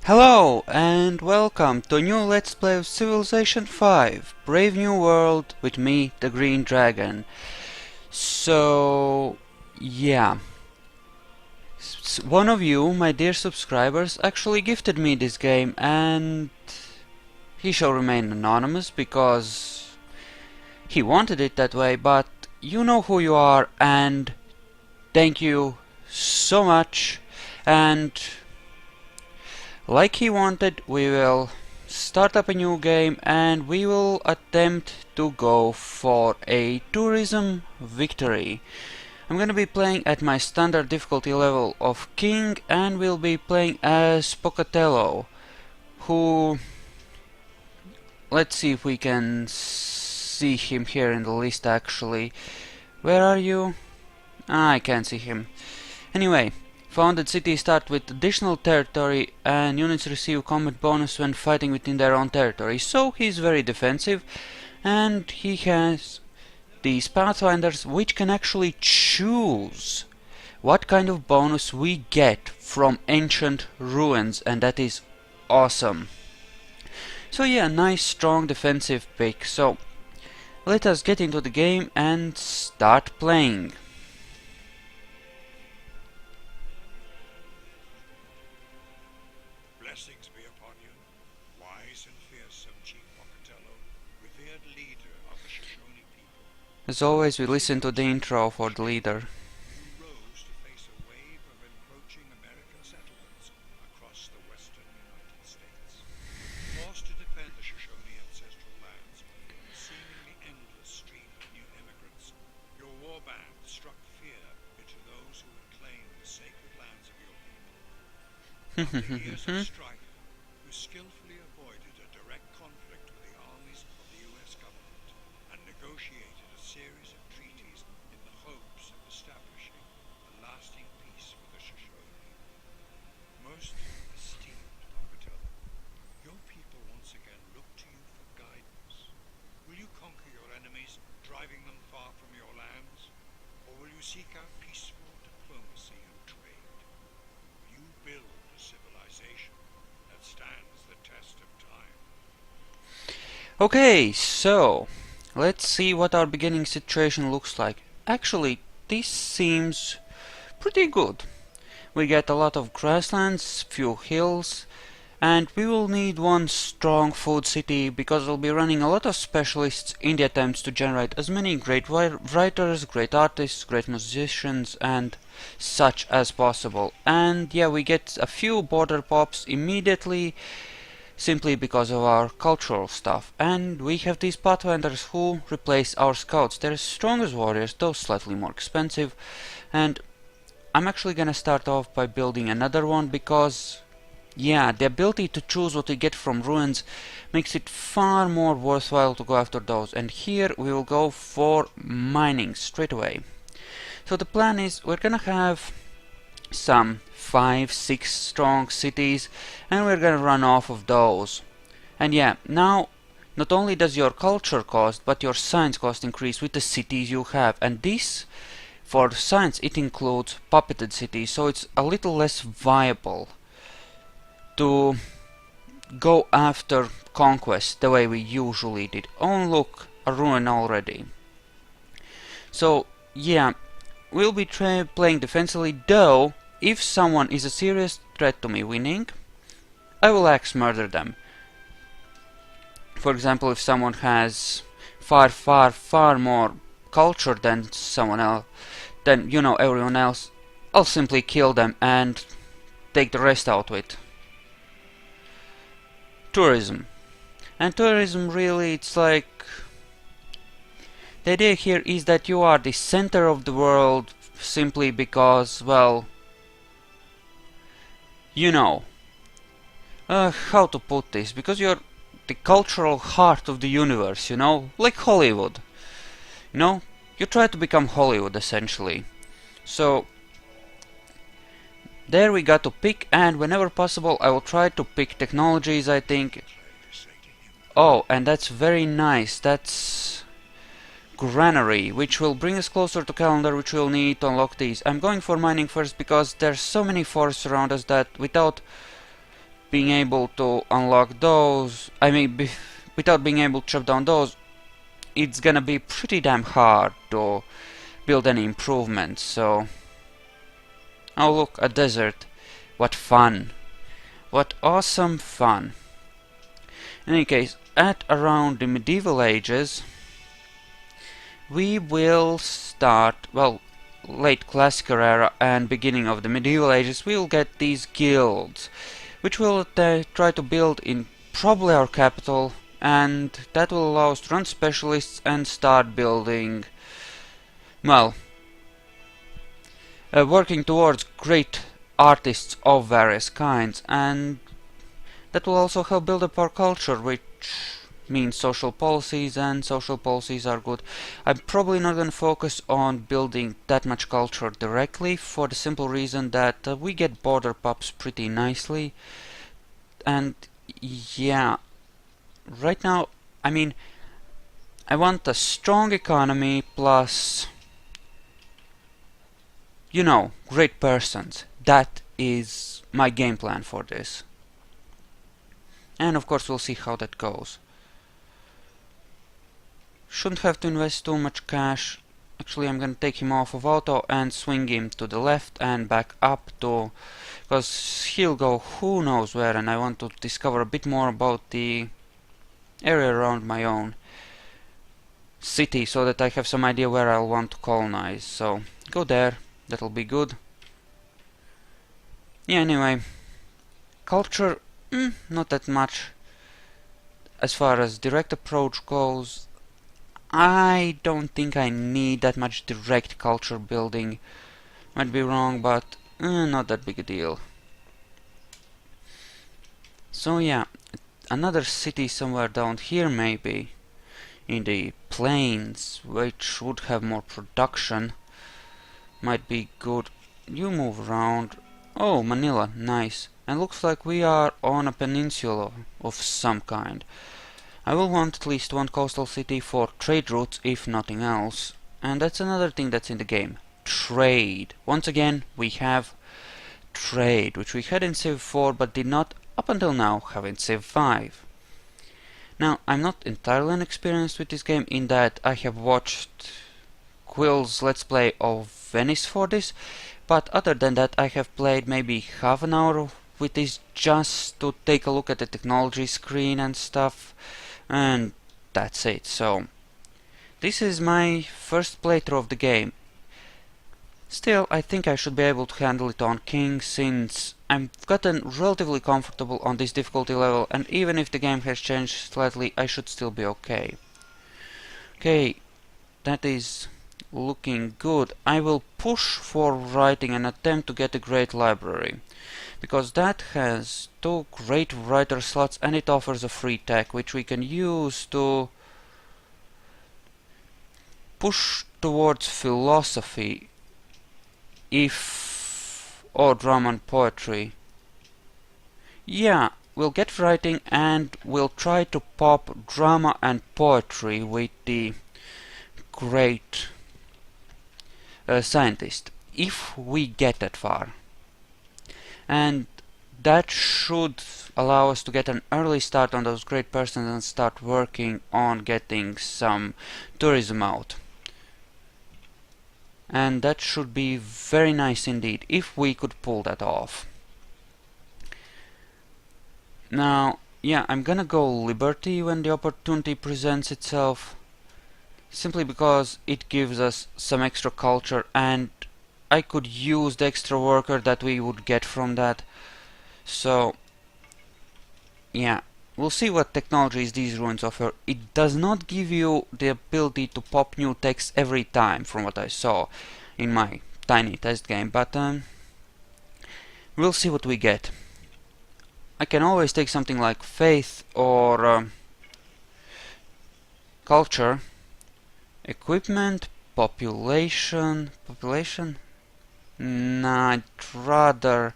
Hello and welcome to a new Let's Play of Civilization 5 Brave New World with me, the Green Dragon. So, yeah. One of you, my dear subscribers, actually gifted me this game, and he shall remain anonymous because he wanted it that way, but you know who you are, and thank you so much. And like he wanted, we will start up a new game and we will attempt to go for a tourism victory. I'm gonna be playing at my standard difficulty level of King, and we'll be playing as Pocatello, who... let's see if we can see him here in the list actually. Where are you? I can't see him. Anyway, founded cities start with additional territory and units receive combat bonus when fighting within their own territory. So he's very defensive, and he has these pathfinders which can actually choose what kind of bonus we get from ancient ruins, and that is awesome. So yeah, nice strong defensive pick. So let us get into the game and start playing. Blessings be upon you, wise and fearsome Chief Pocatello, revered leader of the Shoshoni people. As always, we listen to the intro for the leader. You rose to face a wave of encroaching American settlements across the western United States. Forced to defend the Shoshoni ancestral lands from the seemingly endless stream of new immigrants, your war band struck fear into those who had claimed the sacred lands of your people. After years of strife, you skillfully avoided a direct conflict with the armies of the U.S. government and negotiated a series of treaties in the hopes of establishing a lasting peace for the Shoshone. Most esteemed Pocatello, your people once again look to you for guidance. Will you conquer your enemies, driving them far from your lands? Or will you seek out peaceful diplomacy and trade? You build a civilization that stands the test of time. Okay, so let's see what our beginning situation looks like. Actually, this seems pretty good. We get a lot of grasslands, few hills, and we will need one strong food city because we'll be running a lot of specialists in the attempts to generate as many great writers, great artists, great musicians, and such as possible. And yeah, we get a few border pops immediately, simply because of our cultural stuff. And we have these pathfinders who replace our scouts. They're as strong as warriors, though slightly more expensive. And I'm actually gonna start off by building another one because, yeah, the ability to choose what we get from ruins makes it far more worthwhile to go after those. And here we will go for mining straight away. So the plan is we're gonna have some 5-6 strong cities, and we're gonna run off of those. And yeah, now not only does your culture cost, but your science cost increase with the cities you have. And this, for science, it includes puppeted cities, so it's a little less viable to go after conquest the way we usually did. Oh look, a ruin already. So yeah, we'll be playing defensively, though if someone is a serious threat to me winning, I will axe murder them. For example, if someone has far more culture than someone else, than everyone else, I'll simply kill them and take the rest out with tourism. And tourism, really, it's like, the idea here is that you are the center of the world simply because, well, how to put this, because you're the cultural heart of the universe, like Hollywood. You try to become Hollywood essentially. So there we got to pick, and whenever possible I will try to pick technologies, I think. Oh, and that's very nice. That's granary, which will bring us closer to calendar, which we'll need to unlock these. I'm going for mining first because there's so many forests around us that without being able to unlock those, I mean, without being able to chop down those, it's gonna be pretty damn hard to build any improvements. So, oh look, a desert. What fun! What awesome fun! In any case, at around the medieval ages, we will start, well, late classical era and beginning of the medieval ages, we will get these guilds, which we'll try to build in probably our capital, and that will allow us to run specialists and start building, well, working towards great artists of various kinds, and that will also help build up our culture, which means social policies, and social policies are good. I'm probably not going to focus on building that much culture directly, for the simple reason that we get border pups pretty nicely, and yeah, right now, I mean, I want a strong economy plus, you know, great persons. That is my game plan for this. And of course we'll see how that goes. Shouldn't have to invest too much cash. Actually, I'm gonna take him off of auto and swing him to the left and back up to, because he'll go who knows where, and I want to discover a bit more about the area around my own city so that I have some idea where I'll want to colonize. So go there, that'll be good. Yeah, anyway, culture, not that much. As far as direct approach goes, I don't think I need that much direct culture building. Might be wrong, but not that big a deal. So yeah, another city somewhere down here maybe, in the plains, which would have more production, might be good. You move around. Oh, Manila, nice. And looks like we are on a peninsula of some kind. I will want at least one coastal city for trade routes, if nothing else. And that's another thing that's in the game. Trade. Once again, we have trade, which we had in Civ 4, but did not, up until now, have in Civ 5. Now, I'm not entirely inexperienced with this game in that I have watched Quill's Let's Play of Venice for this, but other than that, I have played maybe half an hour with this just to take a look at the technology screen and stuff, and that's it. So this is my first playthrough of the game. Still, I think I should be able to handle it on King, since I've gotten relatively comfortable on this difficulty level, and even if the game has changed slightly, I should still be okay. Okay, that is looking good. I will push for writing and attempt to get a great library, because that has 2 great writer slots and it offers a free tech which we can use to push towards philosophy, or drama and poetry. Yeah, we'll get writing and we'll try to pop drama and poetry with the great scientist, if we get that far. And that should allow us to get an early start on those great persons and start working on getting some tourism out. And that should be very nice indeed, if we could pull that off. Now, yeah, I'm gonna go Liberty when the opportunity presents itself, simply because it gives us some extra culture, and I could use the extra worker that we would get from that. So, yeah, we'll see what technologies these ruins offer. It does not give you the ability to pop new text every time, from what I saw in my tiny test game, but we'll see what we get. I can always take something like faith or culture, equipment, population. Nah, I'd rather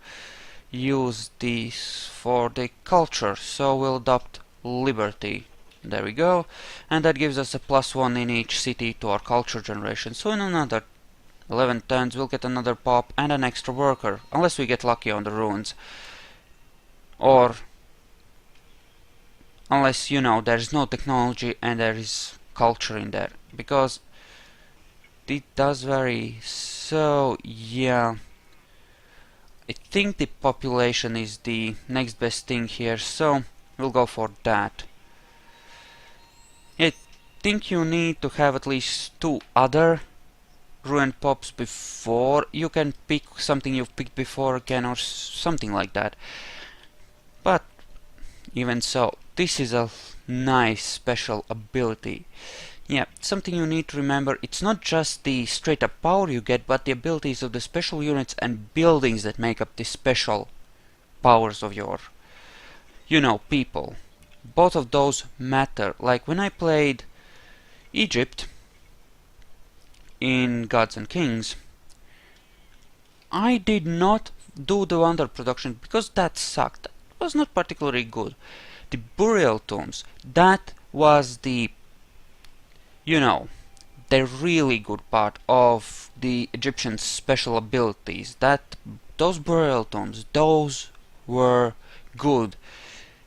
use these for the culture, so we'll adopt liberty. There we go, and that gives us a +1 in each city to our culture generation. So in another 11 turns we'll get another pop and an extra worker, unless we get lucky on the ruins. Or unless, you know, there's no technology and there is culture in there, because it does vary. So yeah, I think the population is the next best thing here, so we'll go for that. I think you need to have at least 2 other ruined pops before you can pick something you've picked before again, or something like that. But even so, this is a nice special ability. Yeah, something you need to remember, it's not just the straight up power you get, but the abilities of the special units and buildings that make up the special powers of your, you know, people. Both of those matter. Like when I played Egypt in Gods and Kings, I did not do the wonder production because that sucked. That was not particularly good. The burial tombs, that was the, you know, the really good part of the Egyptian special abilities. Those burial tombs, those were good.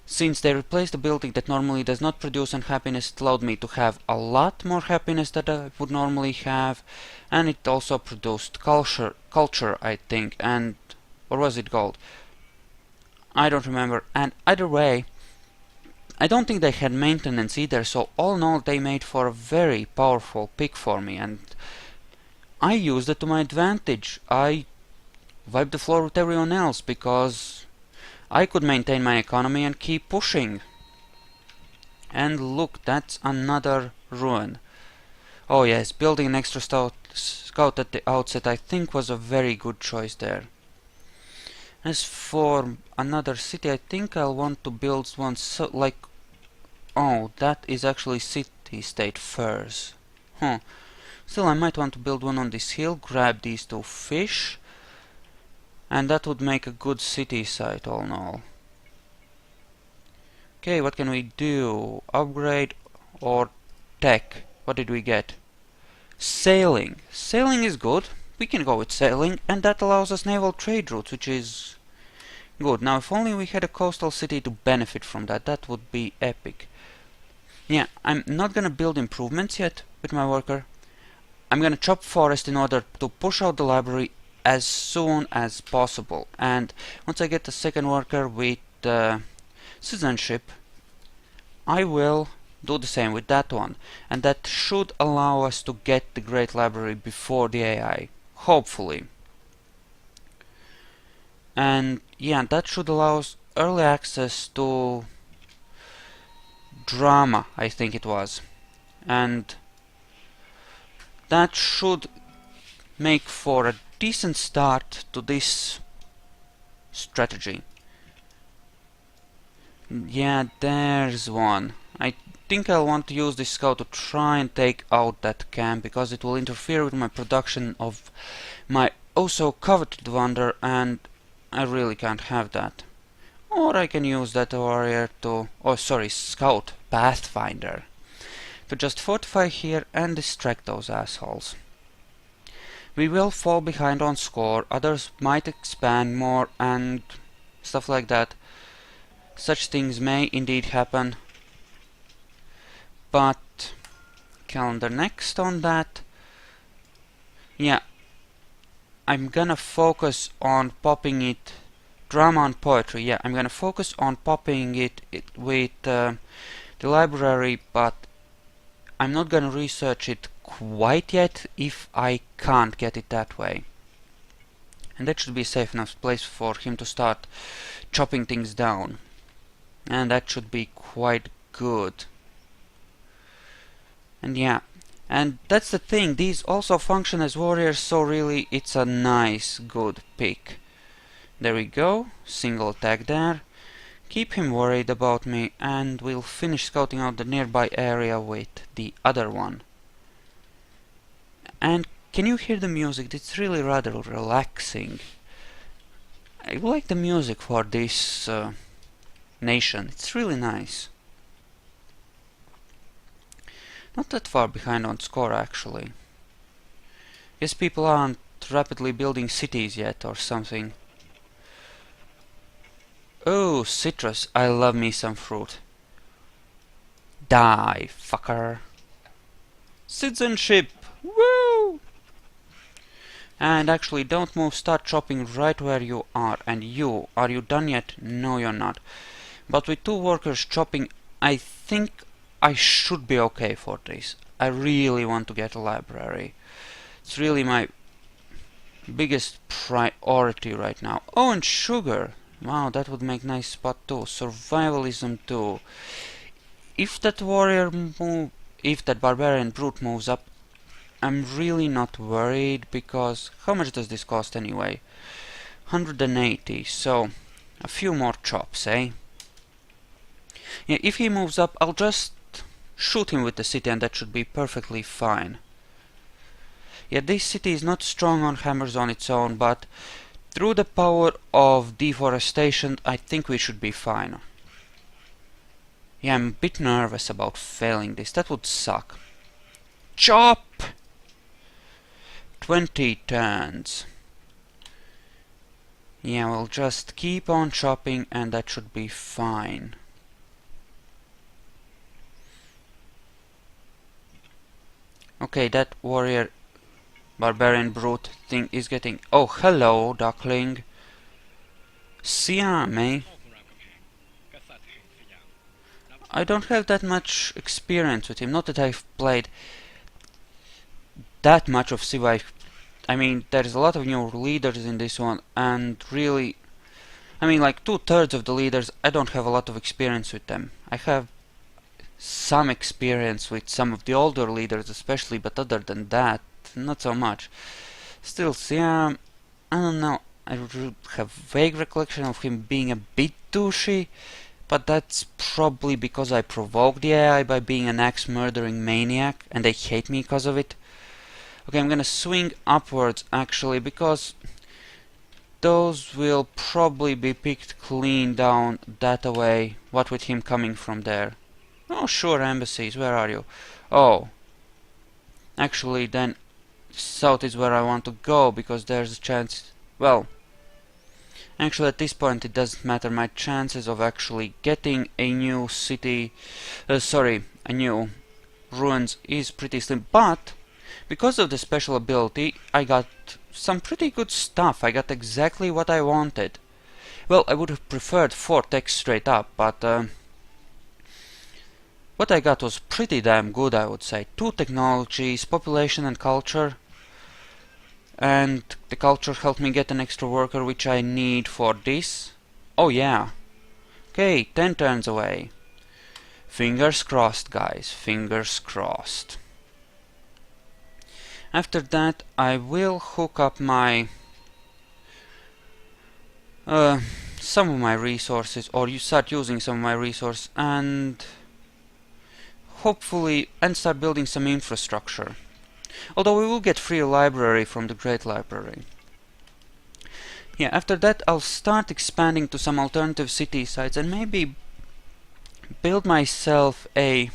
Since they replaced a building that normally does not produce unhappiness, it allowed me to have a lot more happiness that I would normally have, and it also produced culture, I think, and or was it gold? I don't remember. And either way, I don't think they had maintenance either, so all in all they made for a very powerful pick for me, and I used it to my advantage. I wiped the floor with everyone else because I could maintain my economy and keep pushing. And look, that's another ruin. Oh yes, building an extra scout at the outset I think was a very good choice there. As for another city, I think I'll want to build one so like... Oh, that is actually city-state furs. Huh. Still, I might want to build one on this hill, grab these 2 fish, and that would make a good city site all in all. Okay, what can we do? Upgrade or tech? What did we get? Sailing. Sailing is good. We can go with sailing, and that allows us naval trade routes, which is good. Now, if only we had a coastal city to benefit from that, that would be epic. Yeah, I'm not gonna build improvements yet with my worker. I'm gonna chop forest in order to push out the library as soon as possible. And once I get the second worker with citizenship, I will do the same with that one. And that should allow us to get the Great Library before the AI. Hopefully. And yeah, that should allow us early access to drama, I think it was. And that should make for a decent start to this strategy. Yeah, there's one. I think I'll want to use this scout to try and take out that camp, because it will interfere with my production of my oh-so coveted wonder, and I really can't have that. Or I can use that warrior to... oh, sorry, scout, pathfinder, to just fortify here and distract those assholes. We will fall behind on score, others might expand more and stuff like that. Such things may indeed happen. But calendar next on that. Yeah, I'm gonna focus on popping it. Drama and poetry, yeah, I'm gonna focus on popping it with the library, but I'm not gonna research it quite yet if I can't get it that way. And that should be a safe enough place for him to start chopping things down. And that should be quite good. And yeah, and that's the thing, these also function as warriors, so really it's a nice, good pick. There we go, single attack there. Keep him worried about me, and we'll finish scouting out the nearby area with the other one. And can you hear the music? It's really rather relaxing. I like the music for this nation, it's really nice. Not that far behind on score, actually. Guess people aren't rapidly building cities yet or something. Oh, citrus. I love me some fruit. Die, fucker. Citizenship! Woo! And actually, don't move, start chopping right where you are. And you, are you done yet? No, you're not. But with 2 workers chopping, I think I should be okay for this. I really want to get a library. It's really my biggest priority right now. Oh, and sugar! Wow, that would make nice spot too. Survivalism too. If that if that barbarian brute moves up, I'm really not worried, because how much does this cost anyway? 180, so a few more chops, eh? Yeah, if he moves up, I'll just shoot him with the city and that should be perfectly fine. Yeah, this city is not strong on hammers on its own, but through the power of deforestation, I think we should be fine. Yeah, I'm a bit nervous about failing this. That would suck. Chop! 20 turns. Yeah, we'll just keep on chopping and that should be fine. Okay, that warrior barbarian brute thing is getting... Oh, hello, duckling. Siam, eh? I don't have that much experience with him. Not that I've played that much of Civ. I mean, there's a lot of new leaders in this one, and really, I mean, like 2/3 of the leaders, I don't have a lot of experience with them. I have some experience with some of the older leaders especially, but other than that, not so much. Still, Siam, I don't know, I have vague recollection of him being a bit douchey, but that's probably because I provoked the AI by being an axe-murdering maniac, and they hate me because of it. Okay, I'm gonna swing upwards actually, because those will probably be picked clean down that way, what with him coming from there. Oh sure, embassies, where are you? Oh, actually then south is where I want to go, because there's a chance, well, actually at this point it doesn't matter, my chances of actually getting a new city, a new ruins is pretty slim, but because of the special ability I got some pretty good stuff. I got exactly what I wanted. Well, I would have preferred 4 techs straight up, but what I got was pretty damn good, I would say. 2 technologies, population and culture. And the culture helped me get an extra worker, which I need for this. Oh yeah. Okay, 10 turns away. Fingers crossed, guys. Fingers crossed. After that, I will hook up my some of my resources, or you start using some of my resources, and hopefully start building some infrastructure. Although we will get free library from the Great Library. Yeah, after that I'll start expanding to some alternative city sites and maybe build myself a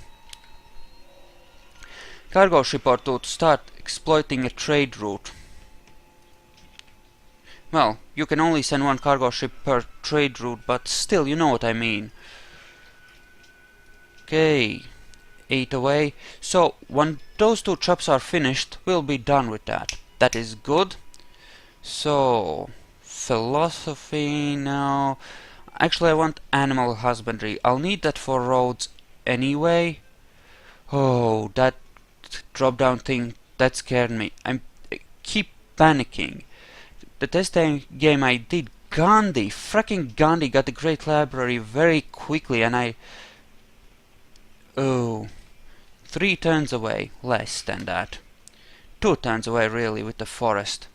cargo ship or two to start exploiting a trade route. Well, you can only send 1 cargo ship per trade route, but still, you know what I mean. Okay, 8 away. So, when those 2 chops are finished, we'll be done with that. That is good. So, philosophy now. Actually, I want animal husbandry. I'll need that for roads anyway. Oh, that drop-down thing, that scared me. I keep panicking. The test game I did, Gandhi, fracking Gandhi got the Great Library very quickly, and I... Oh, 3 turns away, less than that. 2 turns away, really, with the forest.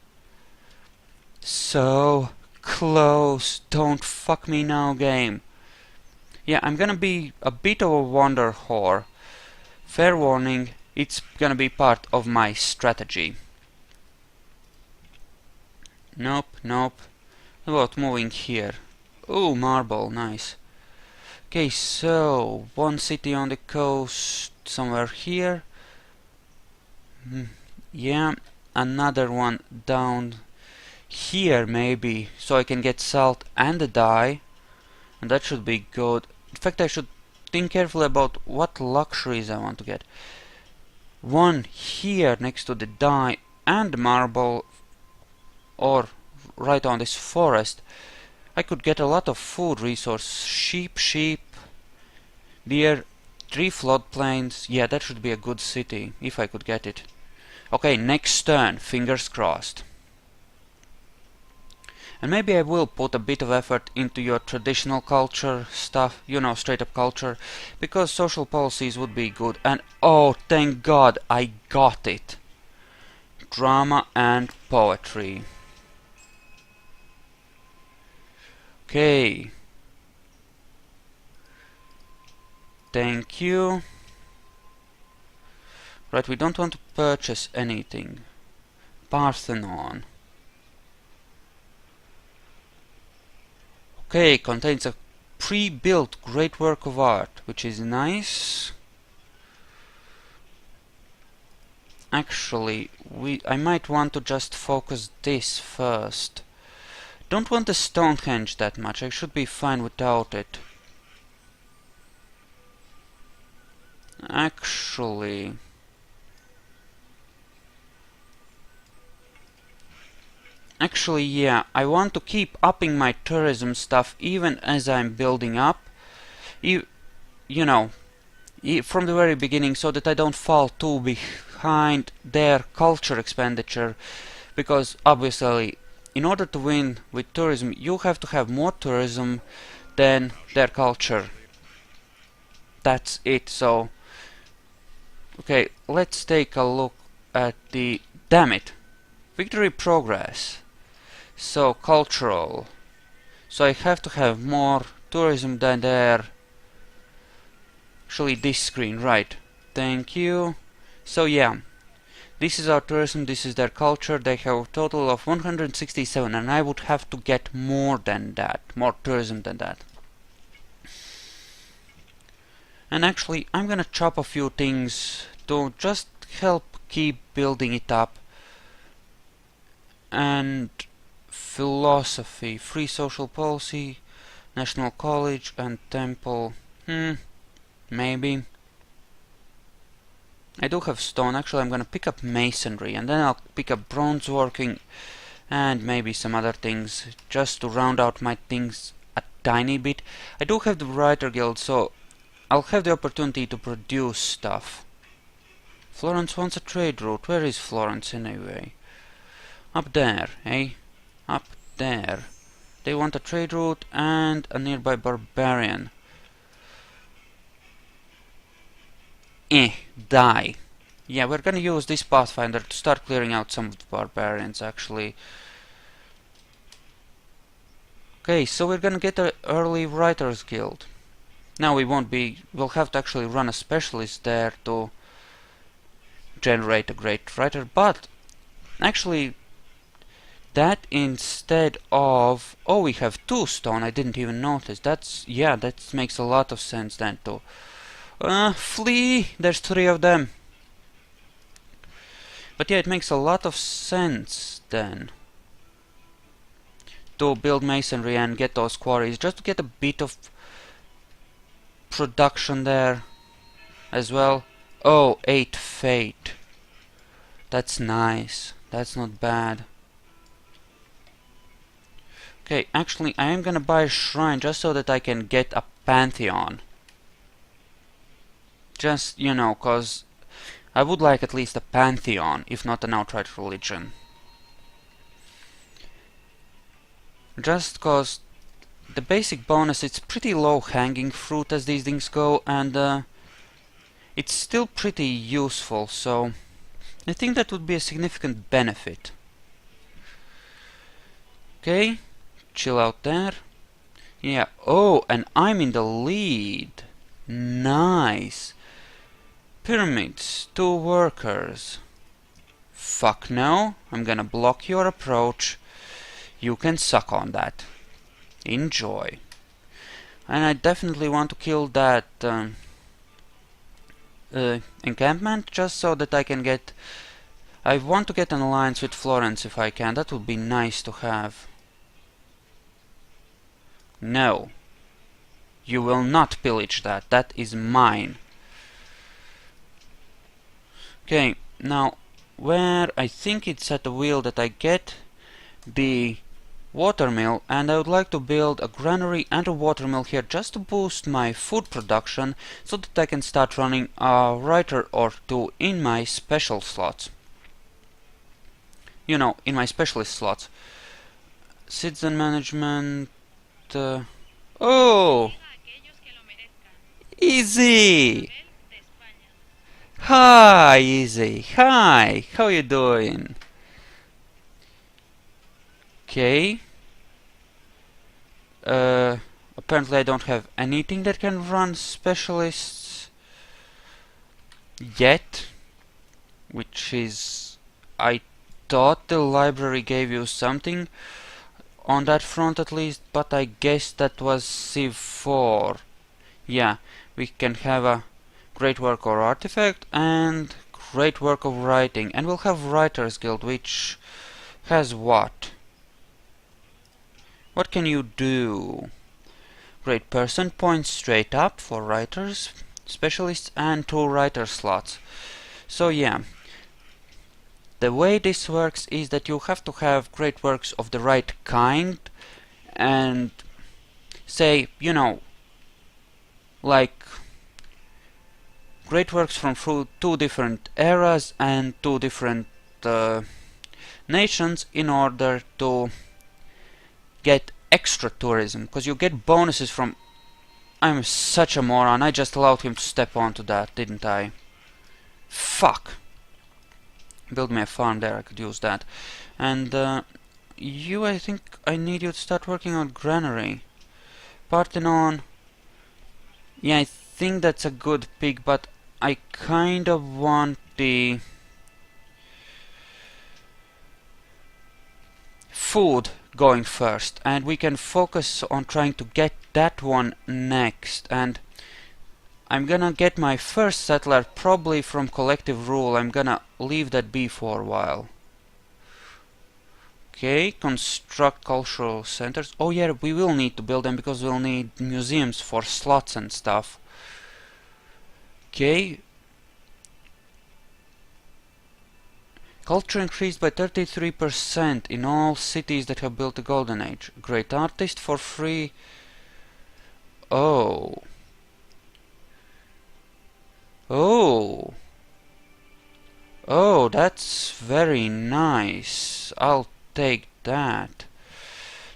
So close, don't fuck me now, game. Yeah, I'm gonna be a bit of a wonder whore. Fair warning, it's gonna be part of my strategy. Nope, nope. How about moving here? Oh, marble, nice. Okay, so 1 city on the coast somewhere here. Yeah, another one down here maybe, so I can get salt and a dye. And that should be good. In fact, I should think carefully about what luxuries I want to get. One here next to the dye and marble, or right on this forest. I could get a lot of food resource. Sheep, deer, 3 floodplains. Yeah, that should be a good city, if I could get it. Okay, next turn, fingers crossed. And maybe I will put a bit of effort into your traditional culture stuff, you know, straight up culture, because social policies would be good. And oh, thank God, I got it! Drama and poetry. Okay. Thank you. Right, we don't want to purchase anything. Parthenon. Okay, contains a pre-built great work of art, which is nice. Actually, I might want to just focus this first. Don't want the Stonehenge that much, I should be fine without it. Actually... yeah, I want to keep upping my tourism stuff even as I'm building up. You know, from the very beginning, so that I don't fall too behind their culture expenditure. Because obviously, in order to win with tourism, you have to have more tourism than their culture. That's it, so... Okay, let's take a look at the... Damn it! Victory progress. So, cultural. So I have to have more tourism than there. Actually, this screen, right. Thank you. So yeah, this is our tourism, this is their culture. They have a total of 167, and I would have to get more than that. More tourism than that. And actually, I'm gonna chop a few things to just help keep building it up. And... philosophy, free social policy, national college and temple. Maybe. I do have stone. Actually, I'm gonna pick up masonry, and then I'll pick up bronze working and maybe some other things just to round out my things a tiny bit. I do have the writer guild, so I'll have the opportunity to produce stuff. Florence wants a trade route. Where is Florence anyway? Up there, eh? Up there. They want a trade route and a nearby barbarian. Die. Yeah, we're gonna use this Pathfinder to start clearing out some of the barbarians, actually. Okay, so we're gonna get an early writers guild. Now we'll have to actually run a specialist there to generate a great writer, but actually that instead of... oh, we have 2 stone, I didn't even notice. Yeah, that makes a lot of sense then too. Flee! There's 3 of them. But yeah, it makes a lot of sense then to build masonry and get those quarries, just to get a bit of production there as well. Oh, 8 fate. That's nice. That's not bad. Okay, actually, I am gonna buy a shrine just so that I can get a pantheon. Just, you know, cause I would like at least a pantheon, if not an outright religion. Just cause the basic bonus, it's pretty low hanging fruit as these things go, and it's still pretty useful, so I think that would be a significant benefit. Okay, chill out there. Yeah, oh, and I'm in the lead. Nice. Pyramids, 2 workers. Fuck no, I'm gonna block your approach. You can suck on that. Enjoy. And I definitely want to kill that encampment, just so that I can get... I want to get an alliance with Florence if I can. That would be nice to have. No. You will not pillage that. That is mine. Okay, now where I think it's at the wheel that I get the watermill, and I would like to build a granary and a watermill here just to boost my food production so that I can start running a writer or two in my special slots. You know, in my specialist slots. Citizen management. Oh! Easy! Hi, Easy. Hi, how you doing? Okay. Apparently I don't have anything that can run specialists yet, which is... I thought the library gave you something on that front at least, but I guess that was Civ 4. Yeah, we can have a great work or artifact and great work of writing, and we'll have Writers Guild, which has what? What can you do? Great person points straight up for writers, specialists, and 2 writer slots. So yeah, the way this works is that you have to have great works of the right kind, and say, you know, like great works from 2 different eras and 2 different nations in order to get extra tourism, because you get bonuses from... I'm such a moron, I just allowed him to step onto that, didn't I? Fuck! Build me a farm there, I could use that. And you, I think I need you to start working on granary. Parthenon... Yeah, I think that's a good pick, but I kind of want the... food going first, and we can focus on trying to get that one next. And I'm gonna get my first settler probably from collective rule. I'm gonna leave that be for a while. Okay, construct cultural centers. Oh yeah, we will need to build them because we'll need museums for slots and stuff. Okay. Culture increased by 33% in all cities that have built the Golden Age. Great artist for free. Oh. Oh. Oh, that's very nice. I'll take that.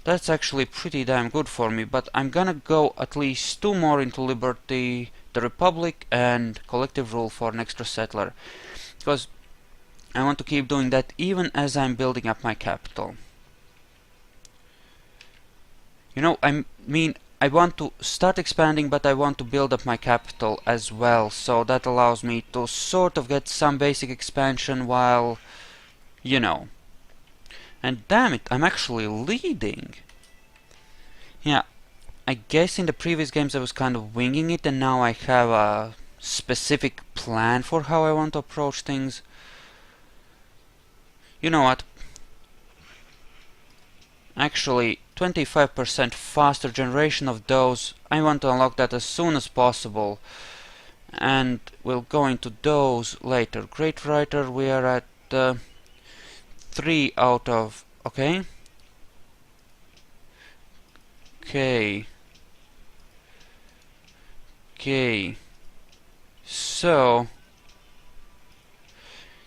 That's actually pretty damn good for me, but I'm gonna go at least 2 more into Liberty, the Republic, and Collective Rule for an extra settler. Because I want to keep doing that even as I'm building up my capital. You know, I mean, I want to start expanding, but I want to build up my capital as well, so that allows me to sort of get some basic expansion while, you know. And damn it, I'm actually leading. Yeah, I guess in the previous games I was kind of winging it, and now I have a specific plan for how I want to approach things. You know what? Actually, 25% faster generation of those. I want to unlock that as soon as possible. And we'll go into those later. Great writer, we are at 3 out of... Okay. Okay. Okay. So...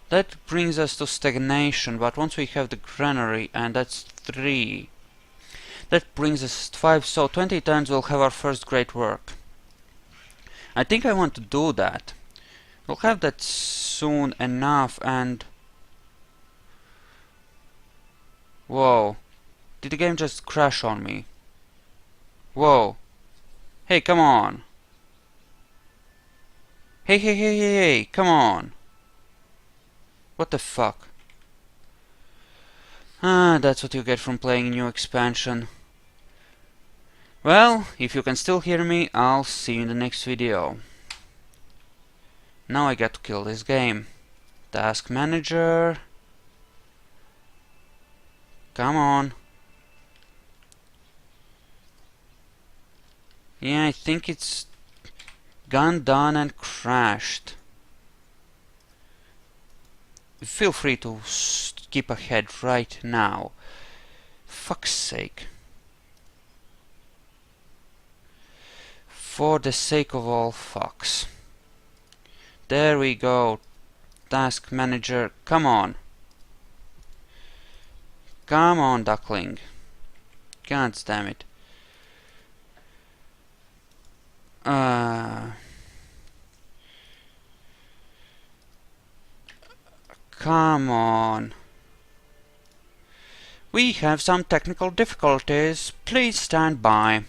that brings us to stagnation, but once we have the granary, and that's 3, that brings us to 5, so 20 turns we'll have our first great work. I think I want to do that. We'll have that soon enough, and... Whoa. Did the game just crash on me? Whoa. Hey, come on. Hey, hey, hey, hey, hey, come on. What the fuck? Ah, that's what you get from playing new expansion. Well, if you can still hear me, I'll see you in the next video. Now I get to kill this game. Task manager. Come on. Yeah, I think it's gone down and crashed. Feel free to skip ahead right now. Fuck's sake. For the sake of all fucks. There we go. Task manager, come on. Come on, duckling. God damn it. Come on. We have some technical difficulties. Please stand by.